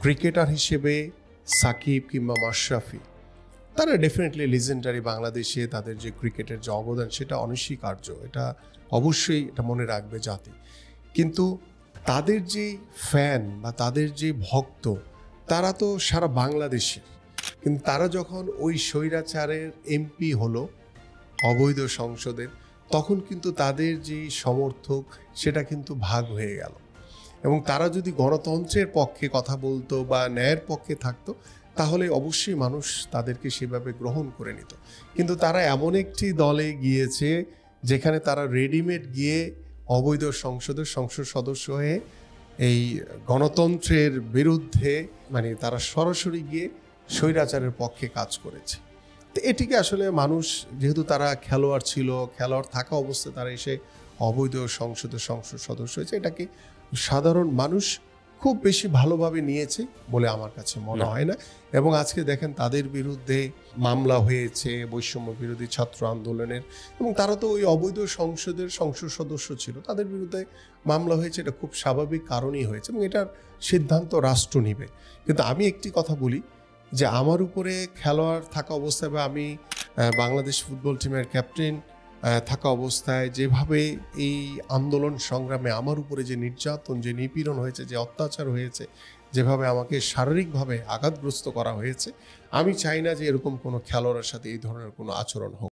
Cricketer হিসেবে সাকিব কিংবা মাশরাফি তারা ডেফিনেটলি লিজেন্ডারি। বাংলাদেশে তাদের যে ক্রিকেটের যে অবদান সেটা অনস্বীকার্য, এটা অবশ্যই এটা মনে রাখবে জাতি। কিন্তু তাদের যে ফ্যান বা তাদের যে ভক্ত তারা তো সারা বাংলাদেশের। কিন্তু তারা যখন ওই স্বৈরাচারের এমপি হলো অবৈধ সংসদের, তখন কিন্তু তাদের যে সমর্থক সেটা কিন্তু ভাগ হয়ে গেল। এবং তারা যদি গণতন্ত্রের পক্ষে কথা বলতো বা ন্যায়ের পক্ষে থাকতো তাহলে অবশ্যই মানুষ তাদেরকে সেভাবে গ্রহণ করে নিত। কিন্তু তারা এমন একটি দলে গিয়েছে যেখানে তারা রেডিমেড গিয়ে অবৈধ সংসদের সংসদ সদস্য হয়ে এই গণতন্ত্রের বিরুদ্ধে মানে তারা সরাসরি গিয়ে স্বৈরাচারের পক্ষে কাজ করেছে। তো এটিকে আসলে মানুষ, যেহেতু তারা খেলোয়াড় ছিল, খেলোয়াড় থাকা অবস্থায় তারা এসে অবৈধ সংসদের সংসদ সদস্য হয়েছে, এটাকে সাধারণ মানুষ খুব বেশি ভালোভাবে নিয়েছে বলে আমার কাছে মনে হয় না। এবং আজকে দেখেন তাদের বিরুদ্ধে মামলা হয়েছে বৈষম্য বিরোধী ছাত্র আন্দোলনের, এবং তারা তো ওই অবৈধ সংসদের সংসদ সদস্য ছিল, তাদের বিরুদ্ধে মামলা হয়েছে। এটা খুব স্বাভাবিক কারণেই হয়েছে এবং এটার সিদ্ধান্ত রাষ্ট্র নিবে। কিন্তু আমি একটি কথা বলি যে আমার উপরে খেলোয়াড় থাকা অবস্থায় বা আমি বাংলাদেশ ফুটবল টিমের ক্যাপ্টেন থাকা অবস্থায় যেভাবে এই আন্দোলন সংগ্রামে আমার উপরে যে নির্যাতন, যে নিপীড়ন হয়েছে, যে অত্যাচার হয়েছে, যেভাবে আমাকে শারীরিকভাবে আঘাতগ্রস্ত করা হয়েছে, আমি চাই না যে এরকম কোনো খেলোয়াড়ের সাথে এই ধরনের কোনো আচরণ হোক।